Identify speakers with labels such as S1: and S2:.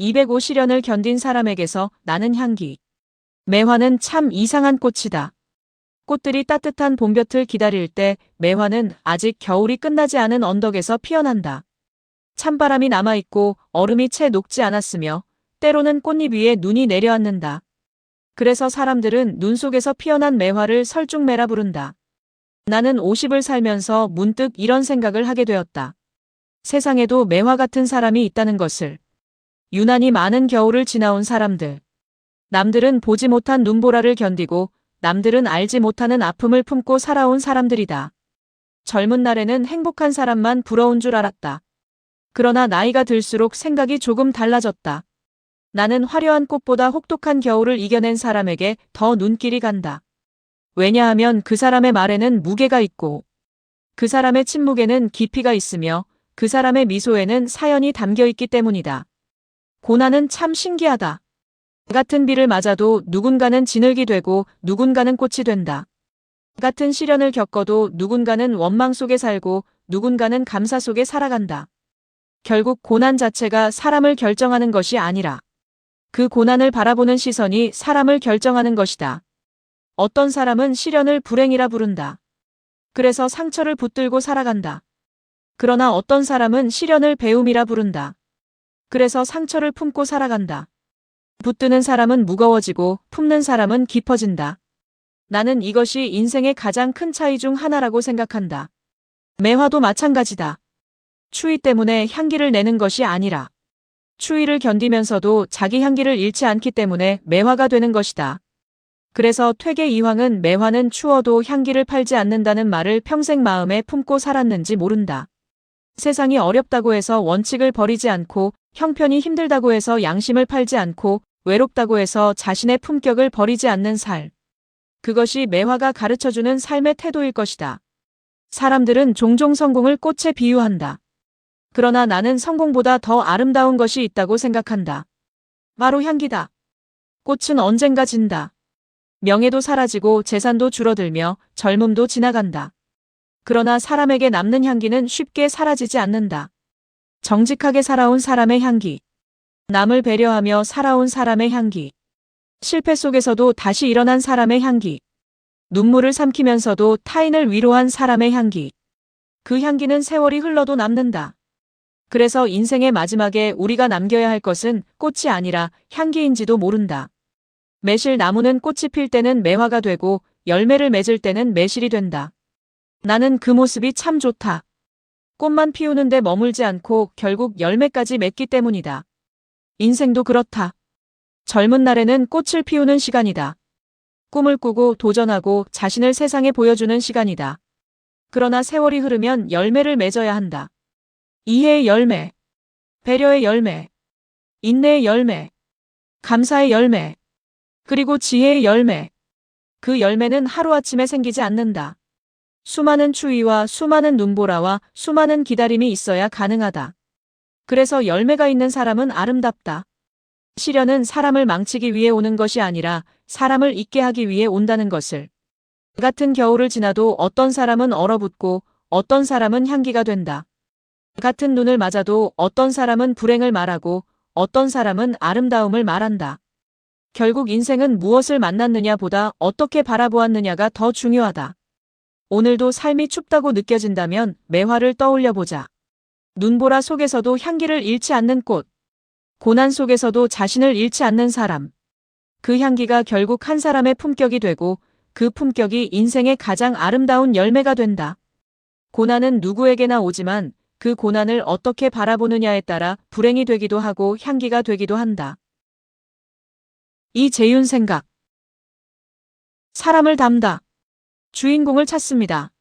S1: 205 시련을 견딘 사람에게서 나는 향기. 매화는 참 이상한 꽃이다. 꽃들이 따뜻한 봄볕을 기다릴 때 매화는 아직 겨울이 끝나지 않은 언덕에서 피어난다. 찬바람이 남아있고 얼음이 채 녹지 않았으며 때로는 꽃잎 위에 눈이 내려앉는다. 그래서 사람들은 눈 속에서 피어난 매화를 설중매라 부른다. 나는 50을 살면서 문득 이런 생각을 하게 되었다. 세상에도 매화 같은 사람이 있다는 것을. 유난히 많은 겨울을 지나온 사람들. 남들은 보지 못한 눈보라를 견디고 남들은 알지 못하는 아픔을 품고 살아온 사람들이다. 젊은 날에는 행복한 사람만 부러운 줄 알았다. 그러나 나이가 들수록 생각이 조금 달라졌다. 나는 화려한 꽃보다 혹독한 겨울을 이겨낸 사람에게 더 눈길이 간다. 왜냐하면 그 사람의 말에는 무게가 있고 그 사람의 침묵에는 깊이가 있으며 그 사람의 미소에는 사연이 담겨 있기 때문이다. 고난은 참 신기하다. 같은 비를 맞아도 누군가는 진흙이 되고 누군가는 꽃이 된다. 같은 시련을 겪어도 누군가는 원망 속에 살고 누군가는 감사 속에 살아간다. 결국 고난 자체가 사람을 결정하는 것이 아니라 그 고난을 바라보는 시선이 사람을 결정하는 것이다. 어떤 사람은 시련을 불행이라 부른다. 그래서 상처를 붙들고 살아간다. 그러나 어떤 사람은 시련을 배움이라 부른다. 그래서 상처를 품고 살아간다. 붙드는 사람은 무거워지고 품는 사람은 깊어진다. 나는 이것이 인생의 가장 큰 차이 중 하나라고 생각한다. 매화도 마찬가지다. 추위 때문에 향기를 내는 것이 아니라 추위를 견디면서도 자기 향기를 잃지 않기 때문에 매화가 되는 것이다. 그래서 퇴계 이황은 매화는 추워도 향기를 팔지 않는다는 말을 평생 마음에 품고 살았는지 모른다. 세상이 어렵다고 해서 원칙을 버리지 않고 형편이 힘들다고 해서 양심을 팔지 않고 외롭다고 해서 자신의 품격을 버리지 않는 살. 그것이 매화가 가르쳐주는 삶의 태도일 것이다. 사람들은 종종 성공을 꽃에 비유한다. 그러나 나는 성공보다 더 아름다운 것이 있다고 생각한다. 바로 향기다. 꽃은 언젠가 진다. 명예도 사라지고 재산도 줄어들며 젊음도 지나간다. 그러나 사람에게 남는 향기는 쉽게 사라지지 않는다. 정직하게 살아온 사람의 향기. 남을 배려하며 살아온 사람의 향기. 실패 속에서도 다시 일어난 사람의 향기. 눈물을 삼키면서도 타인을 위로한 사람의 향기. 그 향기는 세월이 흘러도 남는다. 그래서 인생의 마지막에 우리가 남겨야 할 것은 꽃이 아니라 향기인지도 모른다. 매실 나무는 꽃이 필 때는 매화가 되고 열매를 맺을 때는 매실이 된다. 나는 그 모습이 참 좋다. 꽃만 피우는데 머물지 않고 결국 열매까지 맺기 때문이다. 인생도 그렇다. 젊은 날에는 꽃을 피우는 시간이다. 꿈을 꾸고 도전하고 자신을 세상에 보여주는 시간이다. 그러나 세월이 흐르면 열매를 맺어야 한다. 이해의 열매, 배려의 열매, 인내의 열매, 감사의 열매, 그리고 지혜의 열매. 그 열매는 하루아침에 생기지 않는다. 수많은 추위와 수많은 눈보라와 수많은 기다림이 있어야 가능하다. 그래서 열매가 있는 사람은 아름답다. 시련은 사람을 망치기 위해 오는 것이 아니라 사람을 있게 하기 위해 온다는 것을. 같은 겨울을 지나도 어떤 사람은 얼어붙고 어떤 사람은 향기가 된다. 같은 눈을 맞아도 어떤 사람은 불행을 말하고 어떤 사람은 아름다움을 말한다. 결국 인생은 무엇을 만났느냐 보다 어떻게 바라보았느냐가 더 중요하다. 오늘도 삶이 춥다고 느껴진다면 매화를 떠올려 보자. 눈보라 속에서도 향기를 잃지 않는 꽃. 고난 속에서도 자신을 잃지 않는 사람. 그 향기가 결국 한 사람의 품격이 되고 그 품격이 인생의 가장 아름다운 열매가 된다. 고난은 누구에게나 오지만 그 고난을 어떻게 바라보느냐에 따라 불행이 되기도 하고 향기가 되기도 한다. 이재윤 생각. 사람을 담다. 주인공을 찾습니다.